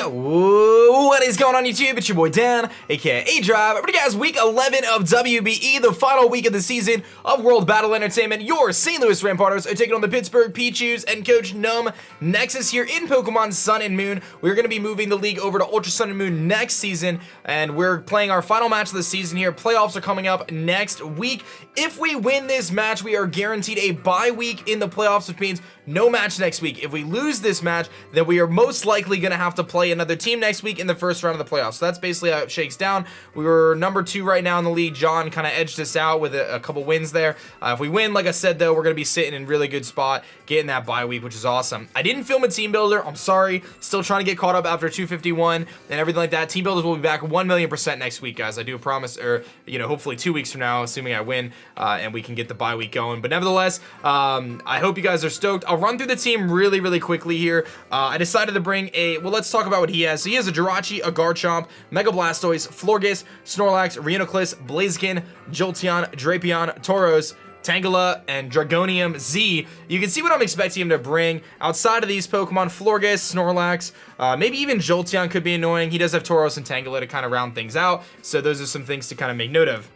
Yo, what is going on YouTube? It's your boy Dan, aka aDrive. Everybody guys, week 11 of WBE, the final week of the season of World Battle Entertainment. Your St. Louis Rampardos are taking on the Pittsburgh Pichus and Coach NumbNexus here in Pokemon Sun and Moon. We're going to be moving the league over to Ultra Sun and Moon next season, and we're playing our final match of the season here. Playoffs are coming up next week. If we win this match, we are guaranteed a bye week in the playoffs, which means no match next week. If we lose this match, then we are most likely going to have to play another team next week in the first round of the playoffs. So that's basically how it shakes down. We were number 2 right now in the league. John kind of edged us out with a couple wins there. If we win, like I said, though, we're going to be sitting in a really good spot, getting that bye week, which is awesome. I didn't film a team builder. I'm sorry. Still trying to get caught up after 251 and everything like that. Team builders will be back 1,000,000% next week, guys. I do promise, or, you know, hopefully 2 weeks from now, assuming I win, and we can get the bye week going. But nevertheless, I hope you guys are stoked. I'll run through the team really quickly here. I decided to bring well, let's talk about what he has. So he has a Jirachi, a Garchomp, Mega Blastoise, Florges, Snorlax, Rhinoculus, Blaziken, Jolteon, Drapion, Tauros, Tangela, and Dragonium Z. You can see what I'm expecting him to bring. Outside of these Pokemon, Florges, Snorlax, maybe even Jolteon could be annoying. He does have Tauros and Tangela to kind of round things out, so those are some things to kind of make note of.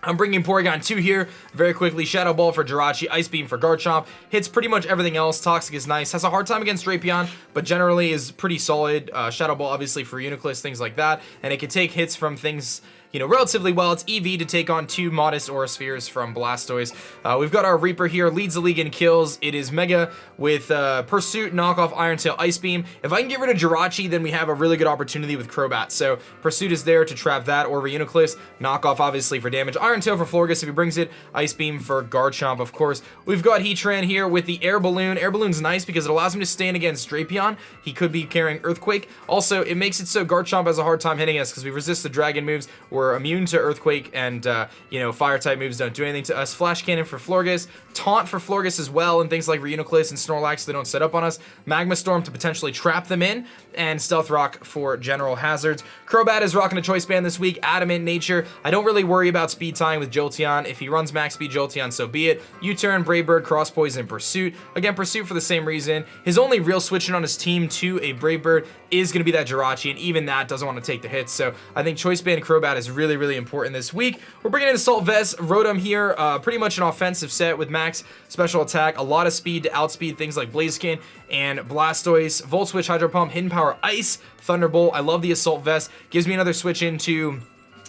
I'm bringing Porygon 2 here very quickly. Shadow Ball for Jirachi, Ice Beam for Garchomp. Hits pretty much everything else. Toxic is nice. Has a hard time against Drapion, but generally is pretty solid. Shadow Ball obviously for Rhinoculus, things like that. And it can take hits from things, you know, relatively well. It's EV to take on 2 modest Aura Spheres from Blastoise. We've got our Reaper here, leads the league in kills. It is Mega with Pursuit, Knockoff, Iron Tail, Ice Beam. If I can get rid of Jirachi, then we have a really good opportunity with Crobat. So Pursuit is there to trap that, or Rhinoculus. Knockoff obviously for damage. Iron Tail for Florges if he brings it. Ice Beam for Garchomp, of course. We've got Heatran here with the Air Balloon. Air Balloon's nice because it allows him to stand against Drapion. He could be carrying Earthquake. Also, it makes it so Garchomp has a hard time hitting us because we resist the Dragon moves. We're immune to Earthquake, and you know, fire type moves don't do anything to us. Flash Cannon for Florges, Taunt for Florges as well, and things like Rhinoculus and Snorlax, so they don't set up on us. Magma Storm to potentially trap them in, and Stealth Rock for general hazards. Crobat is rocking a Choice Band this week. Adamant nature. I don't really worry about speed tying with Jolteon. If he runs max speed Jolteon, so be it. U-turn, Brave Bird, Cross Poison, Pursuit. Again, Pursuit for the same reason. His only real switching on his team to a Brave Bird is going to be that Jirachi, and even that doesn't want to take the hits. So I think Choice Band Crobat is really important this week. We're bringing in Assault Vest, Rotom here, pretty much an offensive set with max special attack, a lot of speed to outspeed things like Blaziken and Blastoise. Volt Switch, Hydro Pump, Hidden Power, Ice, Thunderbolt. I love the Assault Vest. Gives me another switch into,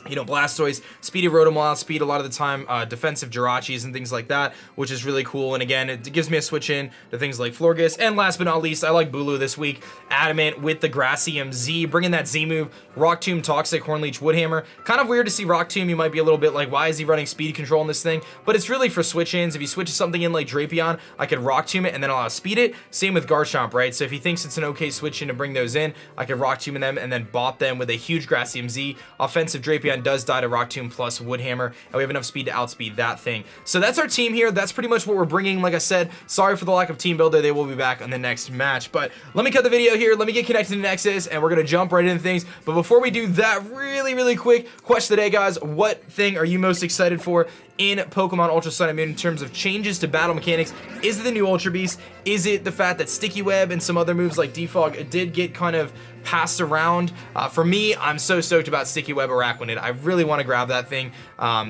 you know, Blastoise. Speedy Rotom will outspeed a lot of the time defensive Jirachis and things like that, which is really cool. And again, it gives me a switch in to things like Florges. And last but not least, I like Bulu this week. Adamant with the Gracium Z, bringing that Z move. Rock Tomb, Toxic, Hornleech, Woodhammer. Kind of weird to see Rock Tomb. You might be a little bit like, why is he running speed control in this thing? But it's really for switch-ins. If you switch something in like Drapion, I could Rock Tomb it and then I'll outspeed it. Same with Garchomp, right? So if he thinks it's an okay switch in to bring those in, I could Rock Tomb them and then bop them with a huge Gracium Z. Offensive Drapion does die to Rock Tomb plus Woodhammer, and we have enough speed to outspeed that thing. So that's our team here. That's pretty much what we're bringing. Like I said, sorry for the lack of team builder. They will be back on the next match. But let me cut the video here. Let me get connected to Nexus, and we're going to jump right into things. But before we do that, really quick question today, guys. What thing are you most excited for in Pokemon Ultra Sun and Moon in terms of changes to battle mechanics? Is it the new Ultra Beast? Is it the fact that Sticky Web and some other moves like Defog did get kind of passed around? For me, I'm so stoked about Sticky Web Araquanid. I really want to grab that thing,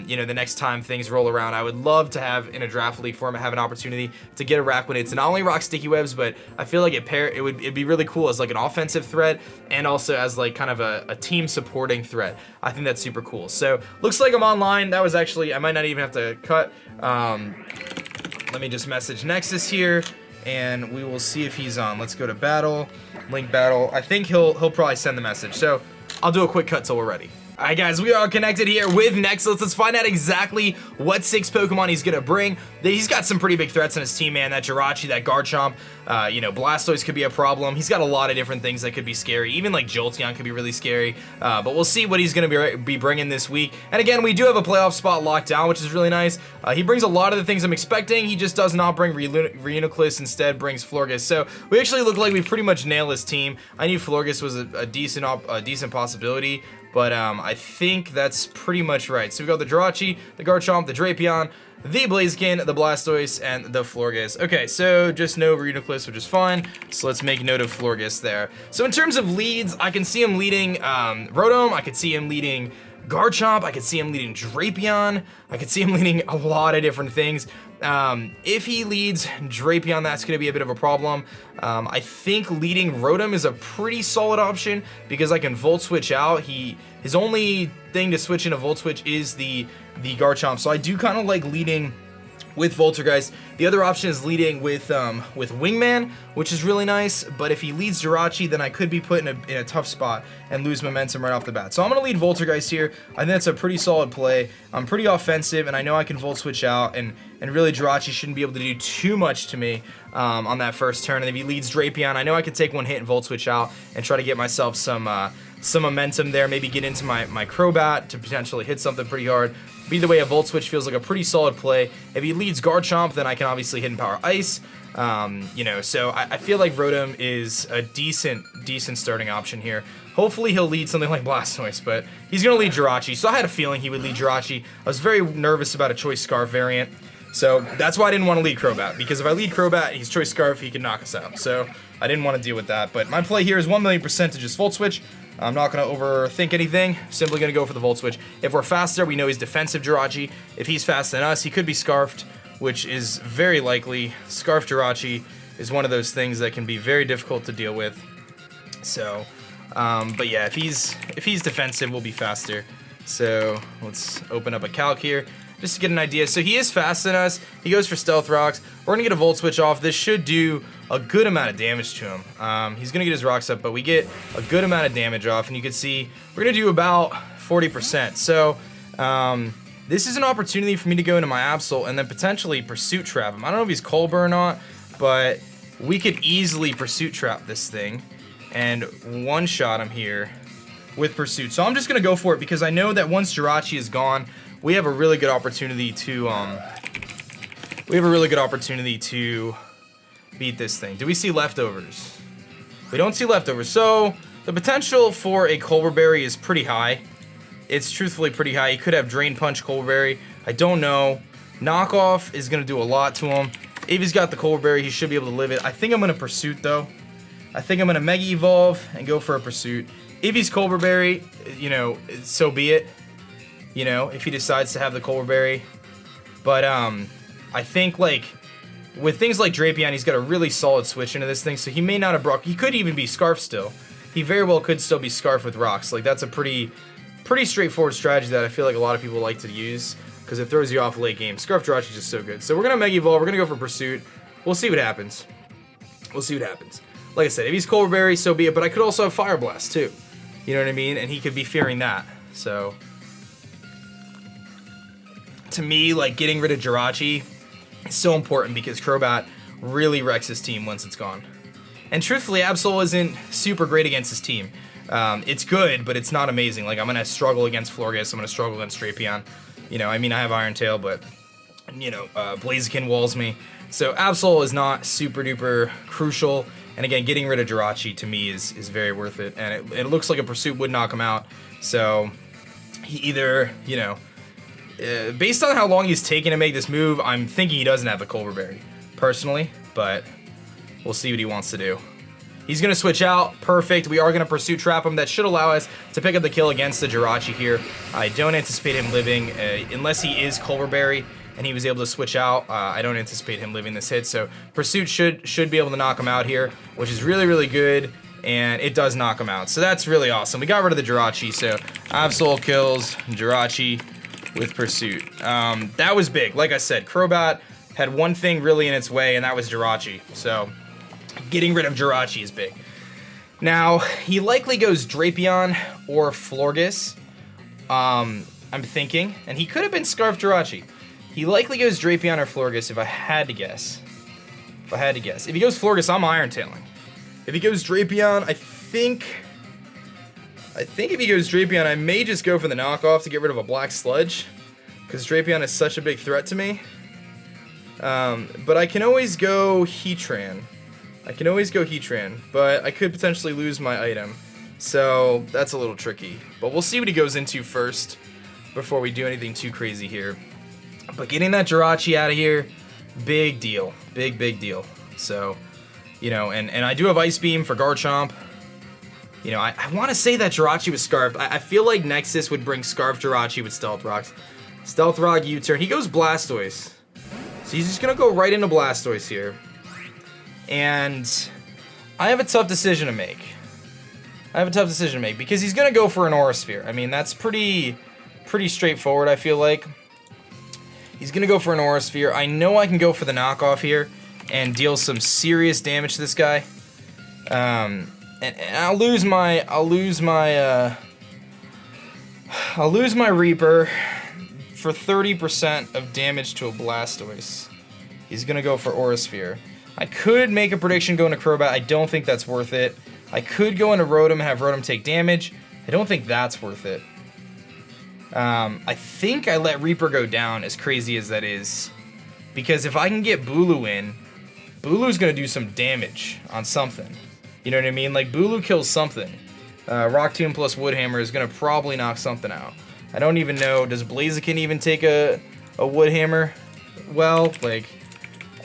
you know, the next time things roll around. I would love to have, in a draft league form, have an opportunity to get Araquanid to not only rock Sticky Webs, but I feel like it'd be really cool as like an offensive threat and also as like kind of a team supporting threat. I think that's super cool. So looks like I'm online. That was actually, I might not even have to cut. Let me just message Nexus here, and we will see if he's on. Let's go to battle, link battle. I think he'll probably send the message. So I'll do a quick cut till we're ready. All right, guys, we are connected here with Nexus. Let's find out exactly what 6 Pokemon he's gonna bring. He's got some pretty big threats on his team, man. That Jirachi, that Garchomp, you know, Blastoise could be a problem. He's got a lot of different things that could be scary. Even like Jolteon could be really scary. But we'll see what he's gonna be bringing this week. And again, we do have a playoff spot locked down, which is really nice. He brings a lot of the things I'm expecting. He just does not bring Rhinoculus, instead brings Florges. So we actually look like we pretty much nail his team. I knew Florges was a decent possibility, but I think that's pretty much right. So we got the Jirachi, the Garchomp, the Drapion, the Blaziken, the Blastoise, and the Florges. Okay, so just no Reuniclus, which is fine. So let's make note of Florges there. So in terms of leads, I can see him leading Rotom, I could see him leading Garchomp, I could see him leading Drapion, I could see him leading a lot of different things. If he leads Drapion, that's going to be a bit of a problem. I think leading Rotom is a pretty solid option because I can Volt Switch out. His only thing to switch into Volt Switch is the Garchomp, so I do kind of like leading with Voltergeist. The other option is leading with Wingman, which is really nice, but if he leads Jirachi, then I could be put in a tough spot and lose momentum right off the bat. So I'm going to lead Voltergeist here. I think that's a pretty solid play. I'm pretty offensive, and I know I can Volt Switch out, and really Jirachi shouldn't be able to do too much to me on that first turn. And if he leads Drapion, I know I can take one hit and Volt Switch out and try to get myself some momentum there, maybe get into my Crobat to potentially hit something pretty hard. But either way, a Volt Switch feels like a pretty solid play. If he leads Garchomp, then I can obviously hit and Power Ice. You know, so I feel like Rotom is a decent starting option here. Hopefully he'll lead something like Blastoise, but he's going to lead Jirachi, so I had a feeling he would lead Jirachi. I was very nervous about a Choice Scarf variant, so that's why I didn't want to lead Crobat, because if I lead Crobat and he's Choice Scarf, he can knock us out. So I didn't want to deal with that, but my play here is 1,000,000% to just Volt Switch. I'm not going to overthink anything, simply going to go for the Volt Switch. If we're faster, we know he's defensive Jirachi. If he's faster than us, he could be Scarfed, which is very likely. Scarf Jirachi is one of those things that can be very difficult to deal with. So, but yeah, if he's defensive, we'll be faster. So let's open up a calc here just to get an idea. So he is faster than us. He goes for Stealth Rocks. We're going to get a Volt Switch off. This should do a good amount of damage to him. He's going to get his Rocks up, but we get a good amount of damage off, and you can see we're going to do about 40%. So this is an opportunity for me to go into my Absol and then potentially Pursuit Trap him. I don't know if he's Colbur or not, but we could easily Pursuit Trap this thing and one-shot him here with Pursuit. So I'm just going to go for it because I know that once Jirachi is gone, we have a really good opportunity to beat this thing. Do we see leftovers? We don't see leftovers. So the potential for a Colbur Berry is pretty high. It's truthfully pretty high. He could have Drain Punch Colbur Berry. I don't know. Knockoff is going to do a lot to him. If he's got the Colbur Berry, he should be able to live it. I think I'm going to Pursuit, though. I think I'm going to Mega Evolve and go for a Pursuit. If he's Colbur Berry, you know, so be it. You know, if he decides to have the Colbur Berry. But I think, like, with things like Drapion, he's got a really solid switch into this thing, so he may not have broke. He could even be Scarf still. He very well could still be Scarf with Rocks. Like, that's a pretty straightforward strategy that I feel like a lot of people like to use because it throws you off late game. Scarf Jirachi is just so good. So we're going to Mega Evolve. We're going to go for Pursuit. We'll see what happens. We'll see what happens. Like I said, if he's Colbur Berry, so be it, but I could also have Fire Blast, too. You know what I mean? And he could be fearing that. So to me, like, getting rid of Jirachi is so important because Crobat really wrecks his team once it's gone. And truthfully, Absol isn't super great against his team. It's good, but it's not amazing. Like, I'm going to struggle against Florges. I'm going to struggle against Drapion. You know, I mean, I have Iron Tail, but, you know, Blaziken walls me. So Absol is not super duper crucial. And again, getting rid of Jirachi to me is very worth it. And it looks like a Pursuit would knock him out. So he either, you know, based on how long he's taken to make this move, I'm thinking he doesn't have the Colbur Berry, personally. But we'll see what he wants to do. He's going to switch out. Perfect. We are going to Pursuit Trap him. That should allow us to pick up the kill against the Jirachi here. I don't anticipate him living, unless he is Colbur Berry and he was able to switch out. I don't anticipate him living this hit. So Pursuit should be able to knock him out here, which is really, really good. And it does knock him out. So that's really awesome. We got rid of the Jirachi. So Absol kills Jirachi with Pursuit. That was big. Like I said, Crobat had one thing really in its way, and that was Jirachi. So getting rid of Jirachi is big. Now, he likely goes Drapion or Florges, I'm thinking. And he could have been Scarf Jirachi. He likely goes Drapion or Florges if I had to guess. If he goes Florges, I'm Iron Tailing. If he goes Drapion, I think if he goes Drapion, I may just go for the knockoff to get rid of a Black Sludge, because Drapion is such a big threat to me. But I can always go Heatran. But I could potentially lose my item. So that's a little tricky. But we'll see what he goes into first before we do anything too crazy here. But getting that Jirachi out of here, big deal. Big deal. So, you know, and I do have Ice Beam for Garchomp. You know, I want to say that Jirachi was Scarfed. I feel like Nexus would bring Scarf Jirachi with Stealth Rocks. Stealth Rock U-turn. He goes Blastoise. So he's just going to go right into Blastoise here. And I have a tough decision to make. Because he's going to go for an Aura Sphere. I mean, that's pretty straightforward, I feel like. He's going to go for an Aura Sphere. I know I can go for the knockoff here and deal some serious damage to this guy. And I'll lose my Reaper for 30% of damage to a Blastoise. He's gonna go for Aura Sphere. I could make a prediction going to Crobat. I don't think that's worth it. I could go into Rotom and have Rotom take damage. I don't think that's worth it. I think I let Reaper go down, as crazy as that is, because if I can get Bulu in, Bulu's gonna do some damage on something. You know what I mean? Like, Bulu kills something. Rock Tomb plus Wood Hammer is gonna probably knock something out. I don't even know, does Blaziken even take a Wood Hammer? Well, like,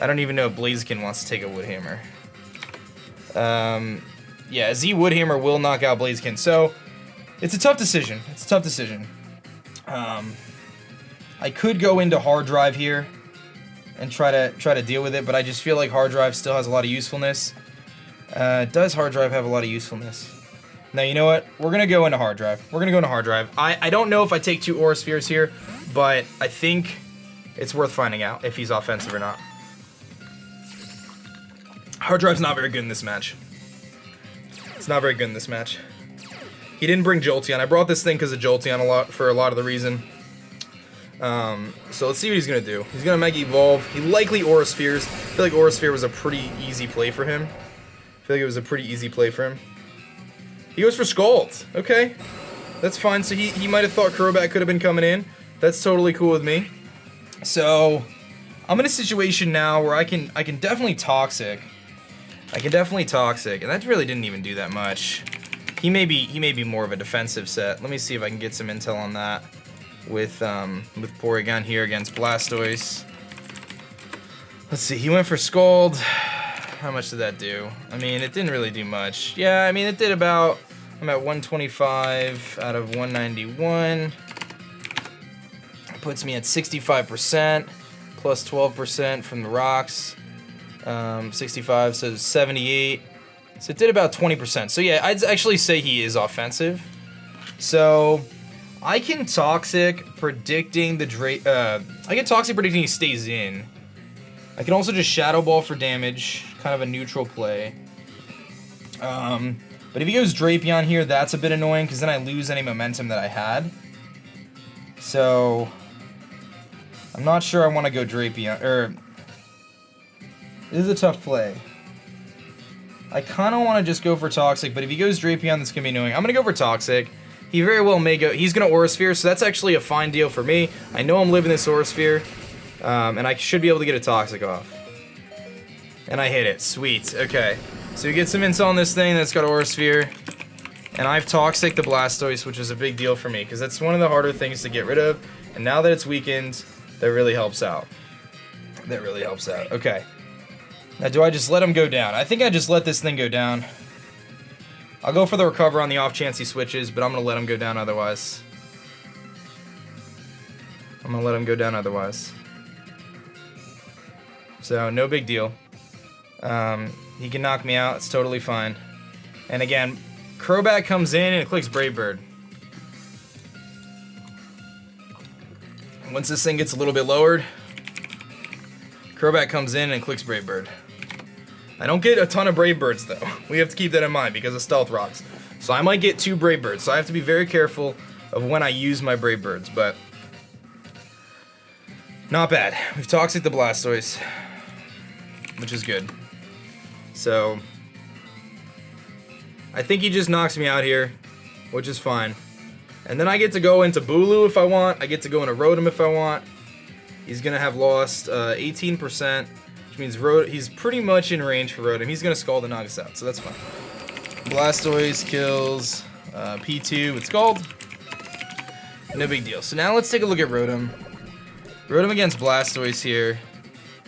I don't even know if Blaziken wants to take a Wood Hammer. Yeah, Z Wood Hammer will knock out Blaziken, so it's a tough decision. I could go into Hard Drive here and try to deal with it, but I just feel like Hard Drive still has a lot of usefulness. Does Hard Drive have a lot of usefulness? Now, you know what? We're going to go into Hard Drive. I don't know if I take 2 Aura Spheres here, but I think it's worth finding out if he's offensive or not. Hard Drive's not very good in this match. It's not very good in this match. He didn't bring Jolteon. I brought this thing because of Jolteon for a lot of the reason. So let's see what he's going to do. He's going to Mega Evolve. He likely Aura Spheres. I feel like Aura Sphere was a pretty easy play for him. He goes for Scald. Okay. That's fine. So he might have thought Crobat could have been coming in. That's totally cool with me. So I'm in a situation now where I can definitely Toxic. And that really didn't even do that much. He may be more of a defensive set. Let me see if I can get some intel on that with Porygon here against Blastoise. Let's see. He went for Scald. How much did that do? I mean, it didn't really do much. Yeah, I mean, it did about, I'm at 125 out of 191. Puts me at 65%, plus 12% from the rocks. 65, so 78. So it did about 20%. So yeah, I'd actually say he is offensive. So I can Toxic predicting he stays in. I can also just Shadow Ball for damage, kind of a neutral play. But if he goes Drapion here, that's a bit annoying, because then I lose any momentum that I had. So I'm not sure I want to go Drapion, this is a tough play. I kind of want to just go for Toxic, but if he goes Drapion, that's going to be annoying. I'm going to go for Toxic. He very well may go, he's going to Aura Sphere, so that's actually a fine deal for me. I know I'm living this Aura Sphere. And I should be able to get a Toxic off. And I hit it. Sweet. Okay. So we get some intel on this thing that's got Aura Sphere. And I've Toxic the Blastoise, which is a big deal for me, because that's one of the harder things to get rid of. And now that it's weakened, that really helps out. Okay. Now, do I just let him go down? I think I just let this thing go down. I'll go for the Recover on the off chance he switches, but I'm going to let him go down otherwise. So, no big deal. He can knock me out. It's totally fine. And again, Crobat comes in and it clicks Brave Bird. Once this thing gets a little bit lowered, Crobat comes in and clicks Brave Bird. I don't get a ton of Brave Birds, though. We have to keep that in mind because of Stealth Rocks. So I might get 2 Brave Birds. So I have to be very careful of when I use my Brave Birds, but not bad. We've Toxic the Blastoise, which is good. So I think he just knocks me out here, which is fine. And then I get to go into Bulu if I want. I get to go into Rotom if I want. He's going to have lost 18%, which means he's pretty much in range for Rotom. He's going to Scald and knock us out, so that's fine. Blastoise kills P2 with Scald. No big deal. So now let's take a look at Rotom. Rotom against Blastoise here.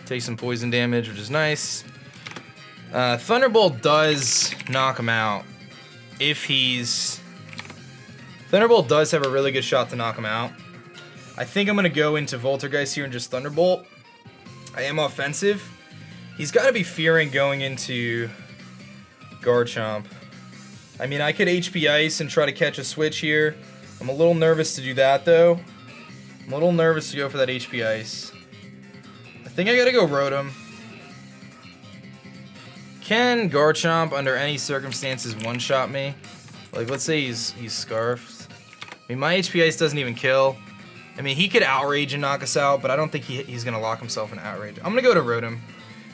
Take some poison damage, which is nice. Thunderbolt does knock him out. If he's... Thunderbolt does have a really good shot to knock him out. I think I'm going to go into Voltergeist here and just Thunderbolt. I am offensive. He's got to be fearing going into Garchomp. I mean, I could HP Ice and try to catch a switch here. I'm a little nervous to do that, though. I'm a little nervous to go for that HP Ice. I think I got to go Rotom. Can Garchomp, under any circumstances, one-shot me? Like, let's say he's Scarfed. I mean, my HP Ice doesn't even kill. I mean, he could Outrage and knock us out, but I don't think he's going to lock himself in Outrage. I'm going to go to Rotom.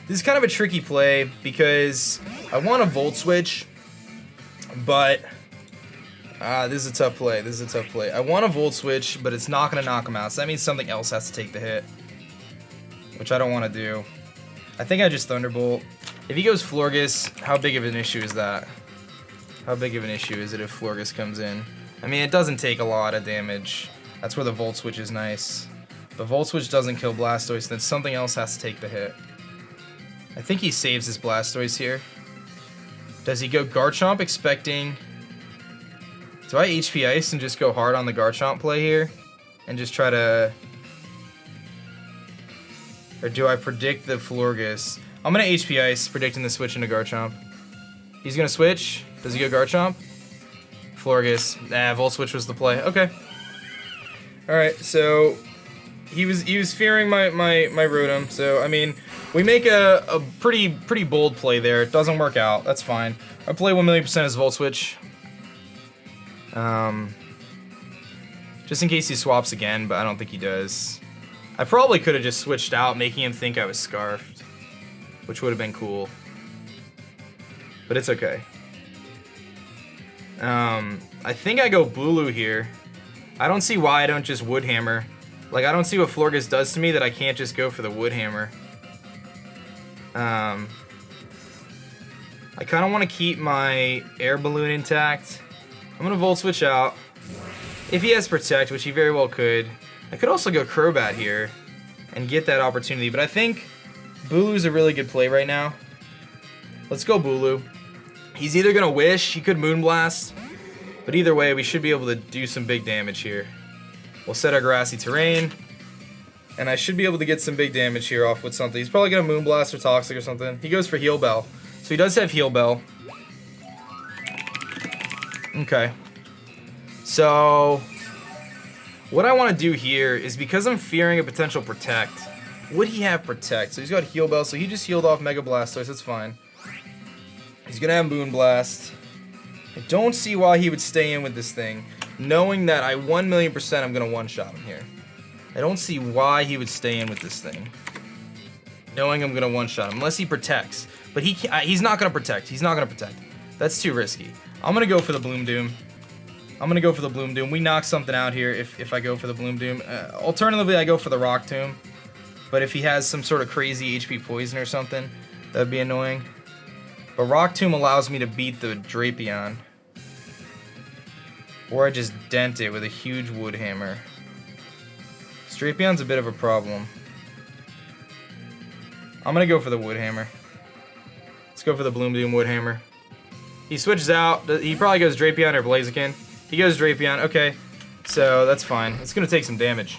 This is kind of a tricky play because I want a Volt Switch, but this is a tough play. This is a tough play. I want a Volt Switch, but it's not going to knock him out, so that means something else has to take the hit, which I don't want to do. I think I just Thunderbolt. If he goes Florges, how big of an issue is that? How big of an issue is it if Florges comes in? I mean, it doesn't take a lot of damage. That's where the Volt Switch is nice. The Volt Switch doesn't kill Blastoise, then something else has to take the hit. I think he saves his Blastoise here. Does he go Garchomp expecting... Do I HP Ice and just go hard on the Garchomp play here? And just try to... Or do I predict the Florges? I'm going to HP Ice, predicting the switch into Garchomp. He's going to switch. Does he go Garchomp? Florges. Nah, Volt Switch was the play. Okay. Alright, so... He was fearing my Rotom, so, I mean... We make a pretty bold play there. It doesn't work out. That's fine. I play 1,000,000% as Volt Switch. Just in case he swaps again, but I don't think he does. I probably could have just switched out, making him think I was Scarfed, which would have been cool. But it's okay. I think I go Bulu here. I don't see why I don't just Wood Hammer. Like, I don't see what Florges does to me that I can't just go for the Wood Hammer. I kind of want to keep my Air Balloon intact. I'm going to Volt Switch out. If he has Protect, which he very well could. I could also go Crobat here and get that opportunity, but I think Bulu's a really good play right now. Let's go Bulu. He's either going to Wish, he could Moonblast, but either way, we should be able to do some big damage here. We'll set our Grassy Terrain. And I should be able to get some big damage here off with something. He's probably going to Moonblast or Toxic or something. He goes for Heal Bell. So he does have Heal Bell. Okay. So, what I want to do here is, because I'm fearing a potential Protect, would he have Protect? So he's got Heal Bell, so he just healed off Mega Blastoise. That's fine. He's going to have Moonblast. I don't see why he would stay in with this thing, knowing that I 1,000,000% I'm going to one-shot him here. I don't see why he would stay in with this thing, knowing I'm going to one-shot him, unless he protects. But he's not going to protect. He's not going to protect. That's too risky. I'm going to go for the Bloom Doom. I'm going to go for the Bloom Doom. We knock something out here if I go for the Bloom Doom. Alternatively, I go for the Rock Tomb. But if he has some sort of crazy HP Poison or something, that would be annoying. But Rock Tomb allows me to beat the Drapion. Or I just dent it with a huge Wood Hammer. Drapion's a bit of a problem. I'm gonna go for the Wood Hammer. Let's go for the Bloom Doom Wood Hammer. He switches out. He probably goes Drapion or Blaziken. He goes Drapion. Okay, so that's fine. It's gonna take some damage.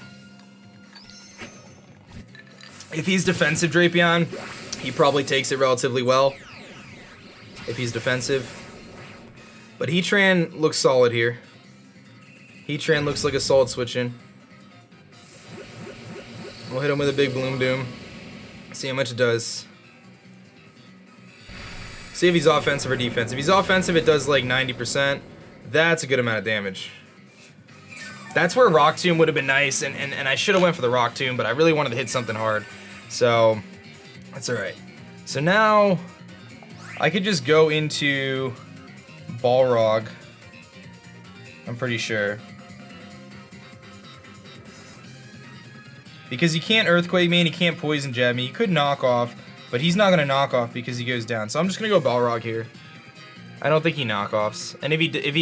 If he's defensive Drapion, he probably takes it relatively well. If he's defensive. But Heatran looks solid here. Heatran looks like a solid switch in. We'll hit him with a big Bloom Doom. See how much it does. See if he's offensive or defensive. If he's offensive, it does like 90%. That's a good amount of damage. That's where Rock Tomb would have been nice, and I should have went for the Rock Tomb, but I really wanted to hit something hard. So, that's alright. So now, I could just go into Balrog. I'm pretty sure. Because he can't Earthquake me and he can't Poison Jab me. He could knock off, but he's not going to knock off because he goes down. So I'm just going to go Balrog here. I don't think he knockoffs. And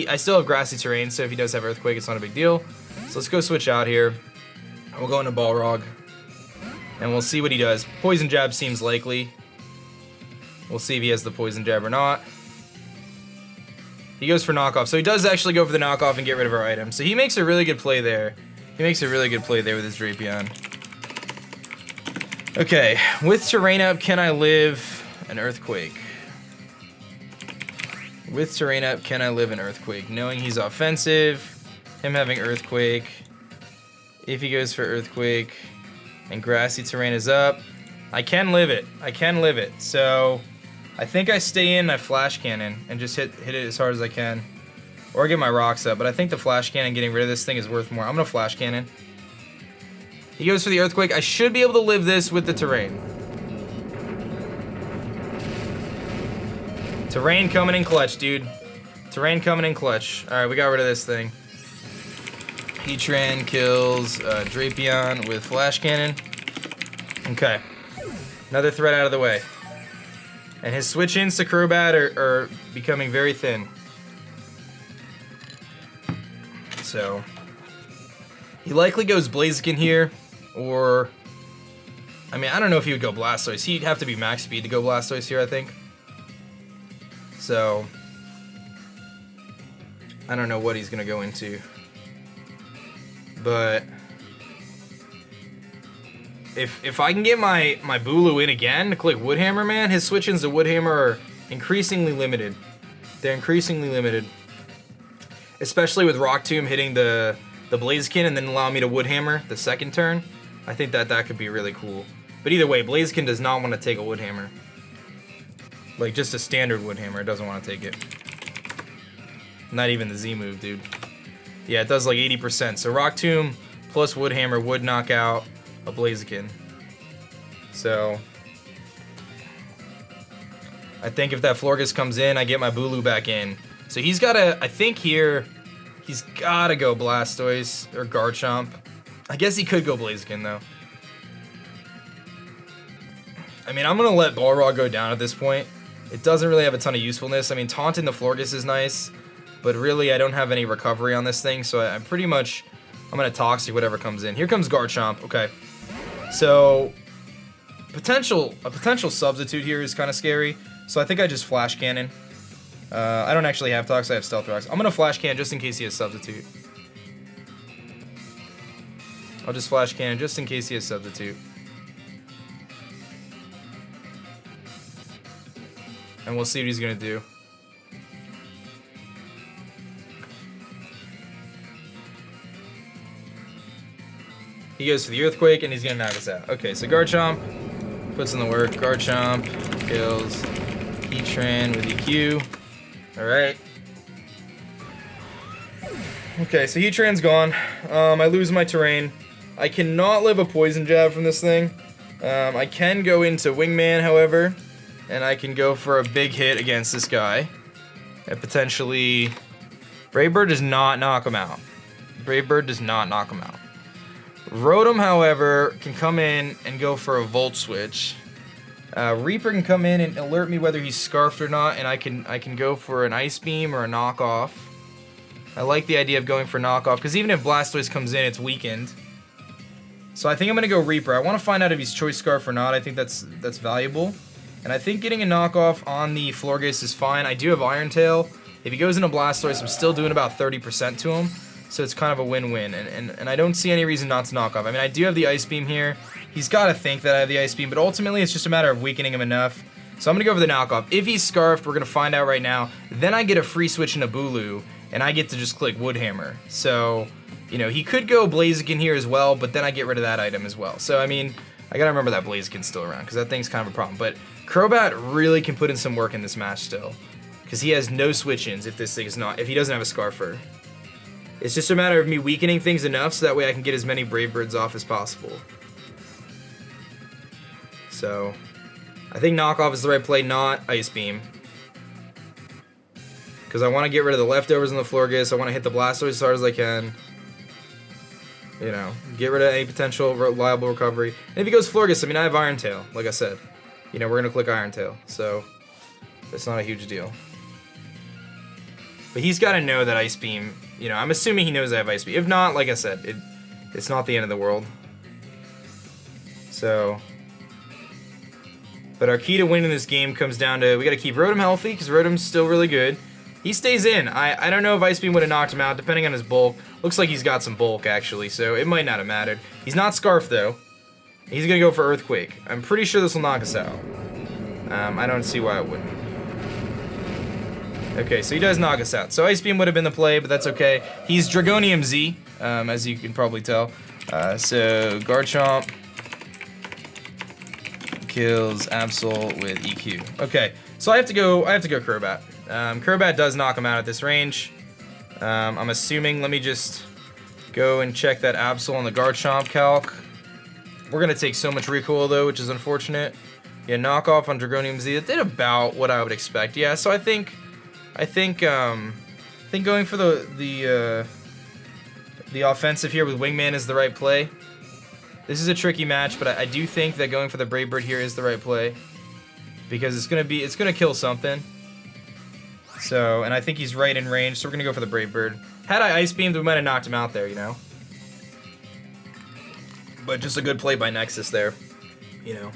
I still have grassy terrain, so if he does have Earthquake, it's not a big deal. So let's go switch out here. We'll go into Balrog, and we'll see what he does. Poison Jab seems likely. We'll see if he has the Poison Jab or not. He goes for knockoff, so he does actually go for the knockoff and get rid of our item. So he makes a really good play there. He makes a really good play there with his Drapion. Okay, with terrain up, can I live an Earthquake? With terrain up, can I live an Earthquake? Knowing he's offensive, him having Earthquake. If he goes for Earthquake and grassy terrain is up, I can live it. I can live it. So I think I stay in, I Flash Cannon and just hit it as hard as I can. Or get my rocks up, but I think the Flash Cannon, getting rid of this thing, is worth more. I'm gonna Flash Cannon. He goes for the Earthquake. I should be able to live this with the terrain. Terrain coming in clutch, dude. Terrain coming in clutch. Alright, we got rid of this thing. Heatran kills Drapion with Flash Cannon. Okay. Another threat out of the way. And his switch-ins to Crobat are becoming very thin. So he likely goes Blaziken here, or I mean, I don't know if he would go Blastoise. He'd have to be max speed to go Blastoise here, I think. So I don't know what he's gonna go into. But if I can get my Bulu in again to click Woodhammer, man, his switch-ins to Woodhammer are increasingly limited. They're increasingly limited. Especially with Rock Tomb hitting the Blaziken and then allow me to Woodhammer the second turn. I think that could be really cool. But either way, Blaziken does not want to take a Woodhammer. Like just a standard Woodhammer, it doesn't want to take it. Not even the Z move, dude. Yeah, it does like 80%. So Rock Tomb plus Woodhammer would knock out a Blaziken. So I think if that Florges comes in, I get my Bulu back in. So he's gotta, I think here, he's gotta go Blastoise or Garchomp. I guess he could go Blaziken though. I mean, I'm gonna let Balrog go down at this point. It doesn't really have a ton of usefulness. I mean, taunting the Florges is nice, but really I don't have any recovery on this thing, so I'm pretty much, I'm gonna Toxic whatever comes in. Here comes Garchomp, okay. So, a potential substitute here is kind of scary, so I think I just Flash Cannon. I don't actually have Tox, I have Stealth Rocks. I'm gonna Flash Cannon just in case he has Substitute. I'll just Flash Cannon just in case he has Substitute. And we'll see what he's gonna do. He goes for the Earthquake and he's gonna knock us out. Okay, so Garchomp puts in the work. Garchomp kills Heatran with EQ. Alright. Okay, so Heatran's gone. I lose my terrain. I cannot live a Poison Jab from this thing. I can go into Wingman, however, and I can go for a big hit against this guy. And potentially... Brave Bird does not knock him out. Brave Bird does not knock him out. Rotom, however, can come in and go for a Volt Switch. Reaper can come in and alert me whether he's Scarfed or not, and I can go for an Ice Beam or a Knockoff. I like the idea of going for Knockoff, because even if Blastoise comes in, it's weakened. So I think I'm going to go Reaper. I want to find out if he's Choice Scarf or not. I think that's valuable. And I think getting a Knockoff on the Florges is fine. I do have Iron Tail. If he goes into Blastoise, I'm still doing about 30% to him. So it's kind of a win-win, and I don't see any reason not to knock off. I mean, I do have the Ice Beam here. He's got to think that I have the Ice Beam, but ultimately it's just a matter of weakening him enough. So I'm going to go for the knockoff. If he's Scarfed, we're going to find out right now. Then I get a free switch into Bulu, and I get to just click Woodhammer. So, you know, he could go Blaziken here as well, but then I get rid of that item as well. So, I mean, I got to remember that Blaziken's still around, because that thing's kind of a problem. But Crobat really can put in some work in this match still, because he has no switch-ins if this thing is not, if he doesn't have a Scarfer. It's just a matter of me weakening things enough so that way I can get as many Brave Birds off as possible. So, I think Knockoff is the right play, not Ice Beam. Because I want to get rid of the leftovers in the Florges. I want to hit the Blastoise as hard as I can. You know, get rid of any potential reliable recovery. And if he goes Florges, I mean, I have Iron Tail, like I said. You know, we're going to click Iron Tail. So, it's not a huge deal. But he's got to know that Ice Beam, you know, I'm assuming he knows I have Ice Beam. If not, like I said, it's not the end of the world. So, but our key to winning this game comes down to, we got to keep Rotom healthy, because Rotom's still really good. He stays in. I don't know if Ice Beam would have knocked him out, depending on his bulk. Looks like he's got some bulk, actually, so it might not have mattered. He's not Scarf, though. He's going to go for Earthquake. I'm pretty sure this will knock us out. I don't see why it wouldn't. Okay, so he does knock us out. So Ice Beam would have been the play, but that's okay. He's Dragonium Z, as you can probably tell. So Garchomp kills Absol with EQ. Okay, so I have to go Crobat. Crobat does knock him out at this range. I'm assuming, let me just go and check that Absol on the Garchomp calc. We're gonna take so much recoil though, which is unfortunate. Yeah, knockoff on Dragonium Z. It did about what I would expect. Yeah, so I think going for the offensive here with Wingman is the right play. This is a tricky match, but I do think that going for the Brave Bird here is the right play, because it's gonna kill something. So, and I think he's right in range, so we're gonna go for the Brave Bird. Had I Ice Beamed, we might have knocked him out there, you know. But just a good play by Nexus there, you know.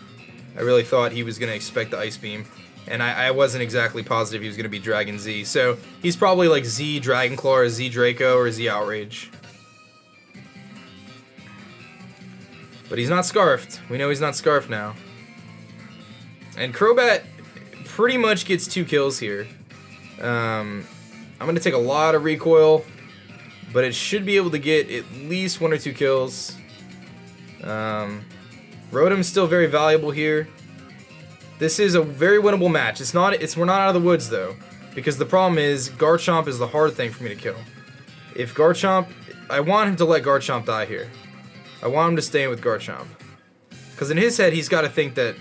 I really thought he was gonna expect the Ice Beam, and I wasn't exactly positive he was gonna be Dragon Z. So he's probably like Z Dragon Claw or Z Draco or Z Outrage. But he's not Scarfed. We know he's not Scarfed now. And Crobat pretty much gets 2 kills here. I'm going to take a lot of recoil, but it should be able to get at least 1 or 2 kills. Rotom's still very valuable here. This is a very winnable match. We're not out of the woods though, because the problem is Garchomp is the hard thing for me to kill. If Garchomp, I want him to let Garchomp die here. I want him to stay in with Garchomp. Because in his head, he's got to think that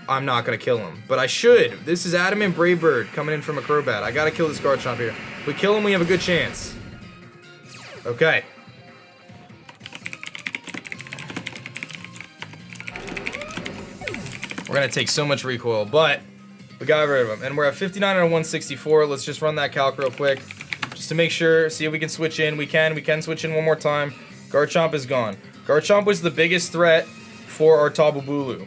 I'm not going to kill him. But I should. This is Adamant Brave Bird coming in from a Crobat. I got to kill this Garchomp here. If we kill him, we have a good chance. Okay. We're going to take so much recoil, but we got rid of him. And we're at 59 out of 164. Let's just run that calc real quick, just to make sure, see if we can switch in. We can switch in one more time. Garchomp is gone. Garchomp was the biggest threat for our Tabubulu.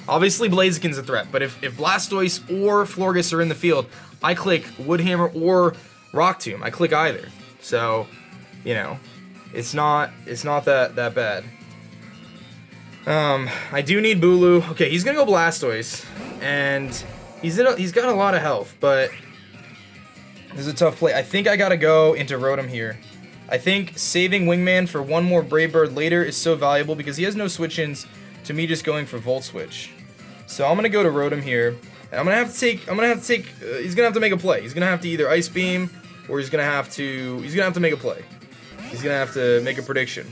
Obviously, Blaziken's a threat, but if Blastoise or Florges are in the field, I click Woodhammer or Rock Tomb. I click either. So, you know, it's not that bad. I do need Bulu. Okay, he's gonna go Blastoise, and he's got a lot of health, but this is a tough play. I think I gotta go into Rotom here. I think saving Wingman for 1 more Brave Bird later is so valuable because he has no switch-ins to me just going for Volt Switch. So I'm gonna go to Rotom here, and I'm gonna have to take. He's gonna have to make a play. He's gonna have to either Ice Beam, or he's gonna have to make a play. He's gonna have to make a prediction.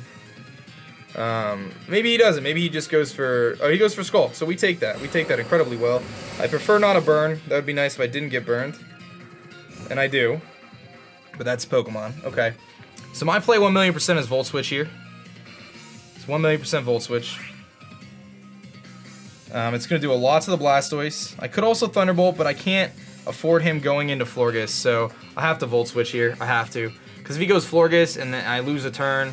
Maybe he doesn't. Maybe he just goes for. Oh, he goes for Skull. So we take that. We take that incredibly well. I prefer not a burn. That would be nice if I didn't get burned, and I do. But that's Pokemon. Okay. So my play 1,000,000% is Volt Switch here. It's 1,000,000% Volt Switch. It's going to do a lot to the Blastoise. I could also Thunderbolt, but I can't afford him going into Florges, so I have to Volt Switch here. I have to. Because if he goes Florges and then I lose a turn,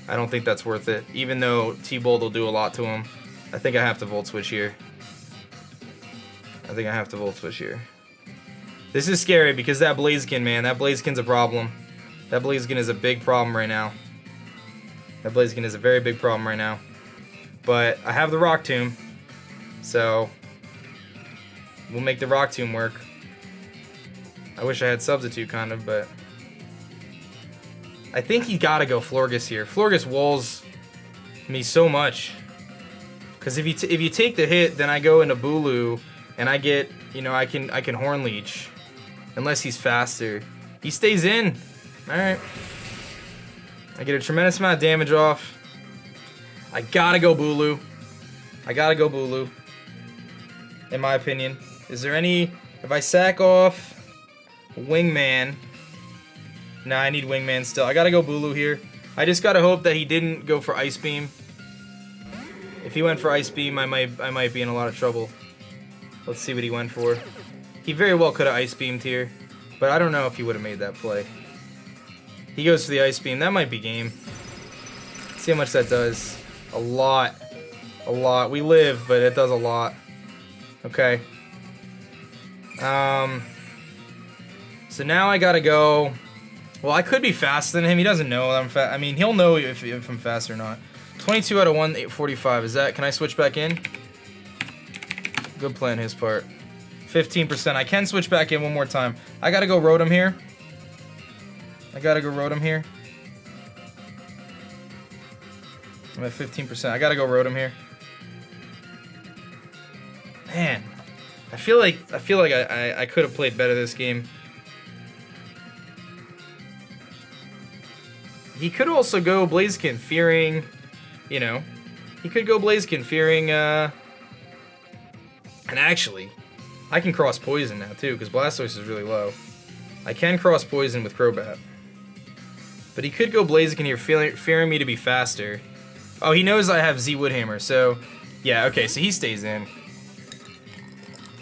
I don't think that's worth it. Even though T-Bolt will do a lot to him, I think I have to Volt Switch here. This is scary because that Blaziken, man, that Blaziken's a problem. That Blaziken is a big problem right now. That Blaziken is a very big problem right now. But I have the Rock Tomb, so we'll make the Rock Tomb work. I wish I had Substitute, kind of, but I think he gotta go Florges here. Florges walls me so much. Because if you take the hit, then I go into Bulu, and I get, you know, I can Horn Leech. Unless he's faster. He stays in. Alright. I get a tremendous amount of damage off. I gotta go Bulu. In my opinion. Is there any... If I sack off Wingman... Nah, I need Wingman still. I gotta go Bulu here. I just gotta hope that he didn't go for Ice Beam. If he went for Ice Beam, I might be in a lot of trouble. Let's see what he went for. He very well could have Ice Beamed here. But I don't know if he would have made that play. He goes for the Ice Beam. That might be game. See how much that does. A lot. A lot. We live, but it does a lot. Okay. So now I gotta go. Well, I could be faster than him. He doesn't know I'm fast. I mean, he'll know if I'm fast or not. 22 out of 145. Is that? Can I switch back in? Good play on his part. 15%. I can switch back in one more time. I gotta go Rotom here. I'm at 15%. I gotta go Rotom here. Man, I feel like I could have played better this game. He could also go Blaziken, fearing, you know, he could go Blaziken, fearing, and actually, I can cross Poison now too, because Blastoise is really low. I can cross Poison with Crobat. But he could go Blaziken here, fearing me to be faster. Oh, he knows I have Z Woodhammer, so, yeah, okay, so he stays in.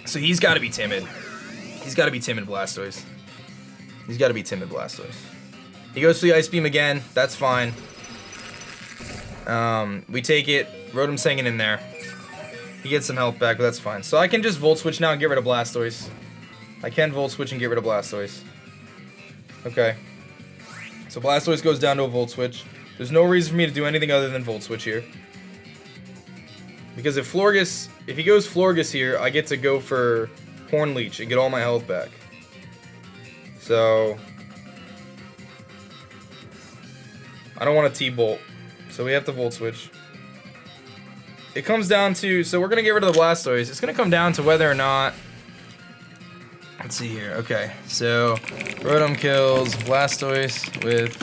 So he's got to be timid. He's got to be timid Blastoise. He's got to be timid Blastoise. He goes for the Ice Beam again. That's fine. We take it. Rotom's hanging in there. He gets some health back, but that's fine. So I can just Volt Switch now and get rid of Blastoise. I can Volt Switch and get rid of Blastoise. Okay. So Blastoise goes down to a Volt Switch. There's no reason for me to do anything other than Volt Switch here. Because if he goes Florges here, I get to go for Horn Leech and get all my health back. So I don't want to T-Bolt, so we have to Volt Switch. It comes down to, so we're going to get rid of the Blastoise. It's going to come down to whether or not, let's see here, okay. So Rotom kills Blastoise with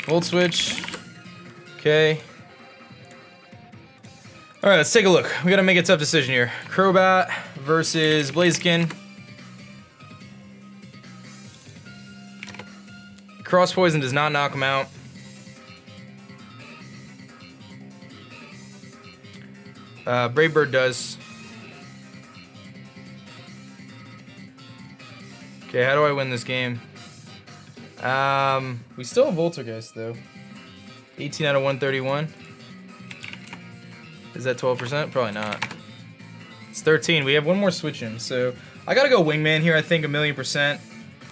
Volt Switch. Okay. Alright, let's take a look. We got to make a tough decision here. Crobat versus Blaziken. Cross Poison does not knock him out. Brave Bird does. Okay, how do I win this game? We still have Voltergeist though. 18 out of 131. Is that 12%? Probably not. It's 13. We have one more switch in, so I gotta go Wingman here. I think 1,000,000%.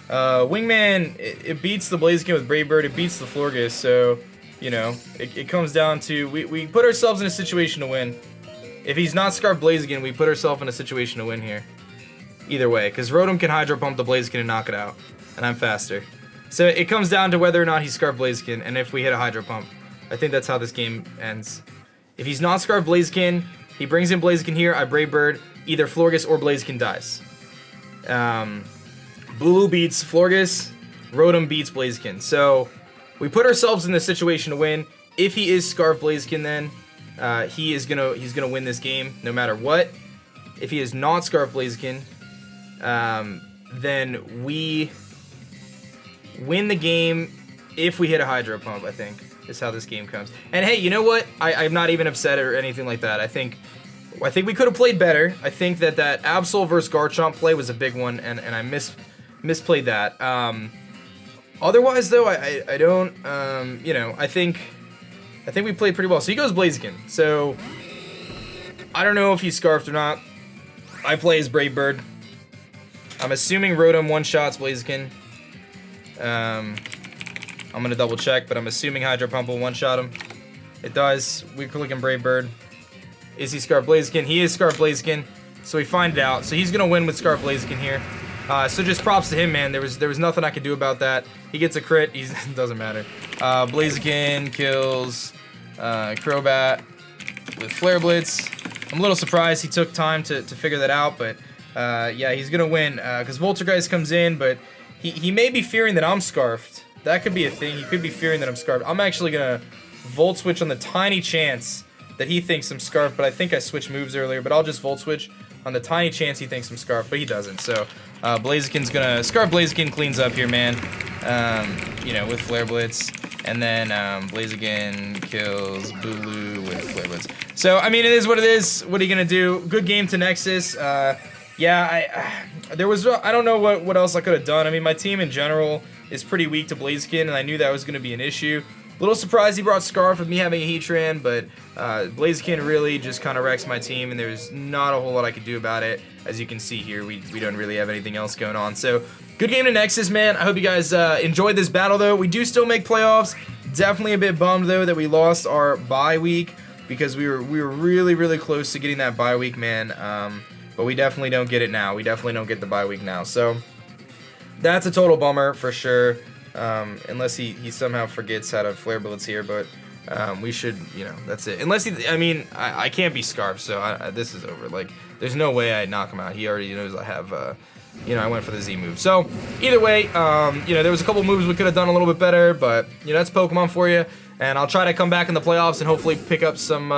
Wingman, it beats the Blaziken with Brave Bird. It beats the Florges, so you know it comes down to we put ourselves in a situation to win. If he's not Scarf Blaziken, we put ourselves in a situation to win here. Either way, because Rotom can Hydro Pump the Blaziken and knock it out, and I'm faster. So it comes down to whether or not he's Scarf Blaziken, and if we hit a Hydro Pump. I think that's how this game ends. If he's not Scarf Blaziken, he brings in Blaziken here, I Brave Bird, either Florges or Blaziken dies. Bulu beats Florges, Rotom beats Blaziken. So we put ourselves in the situation to win. If he is Scarf Blaziken, then he's gonna win this game no matter what. If he is not Scarf Blaziken, then we win the game if we hit a Hydro Pump, I think, is how this game comes. And hey, you know what? I'm not even upset or anything like that. I think we could have played better. I think that Absol versus Garchomp play was a big one, and I misplayed that. Otherwise, though, I don't, you know, I think we played pretty well. So he goes Blaziken. So I don't know if he's Scarfed or not. I play as Brave Bird. I'm assuming Rotom one-shots Blaziken. I'm gonna double check, but I'm assuming Hydro Pump will one-shot him. It does. We're clicking Brave Bird. Is he Scarf Blaziken? He is Scarf Blaziken. So we find it out. So he's gonna win with Scarf Blaziken here. So just props to him, man. There was nothing I could do about that. He gets a crit. It doesn't matter. Blaziken kills Crobat with Flare Blitz. I'm a little surprised he took time to figure that out, but yeah, he's gonna win because Voltergeist comes in, but he may be fearing that I'm Scarfed. That could be a thing. He could be fearing that I'm Scarfed. I'm actually gonna Volt Switch on the tiny chance that he thinks I'm Scarfed, but I think I switched moves earlier, but I'll just Volt Switch on the tiny chance he thinks I'm Scarfed, but he doesn't. So Blaziken's gonna Scarf Blaziken cleans up here, man. You know, with Flare Blitz, and then Blaziken kills Bulu with Flare Blitz. So I mean, it is what it is. What are you gonna do? Good game to Nexus. Yeah, there was, I don't know what else I could have done. I mean, my team in general is pretty weak to Blaziken, and I knew that was going to be an issue. Little surprised he brought Scarf with me having a Heatran, but Blaziken really just kind of wrecks my team, and there's not a whole lot I could do about it. As you can see here, we don't really have anything else going on. So, good game to Nexus, man. I hope you guys enjoyed this battle, though. We do still make playoffs. Definitely a bit bummed, though, that we lost our bye week, because we were really, really close to getting that bye week, man. But we definitely don't get it now. We definitely don't get the bye week now. So, that's a total bummer, for sure. Unless he somehow forgets how to Flare Blitz here, but we should, you know, that's it. Unless he, I mean, I can't be Scarf, so this is over. Like, there's no way I knock him out. He already knows I have, you know, I went for the Z move. So, either way, you know, there was a couple moves we could have done a little bit better, but, you know, that's Pokemon for you. And I'll try to come back in the playoffs and hopefully pick up some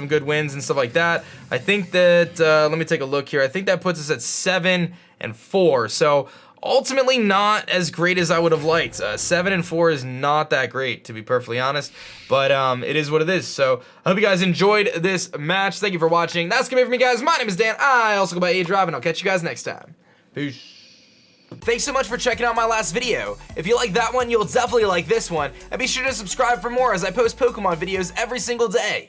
good wins and stuff like that. I think that, let me take a look here. I think that puts us at 7-4. So, ultimately not as great as I would have liked. 7-4 is not that great, to be perfectly honest, but it is what it is. So I hope you guys enjoyed this match. Thank you for watching. That's gonna be it for me, guys. My name is Dan. I also go by aDrive, and I'll catch you guys next time. Peace. Thanks so much for checking out my last video. If you like that one, you'll definitely like this one, and be sure to subscribe for more as I post Pokemon videos every single day.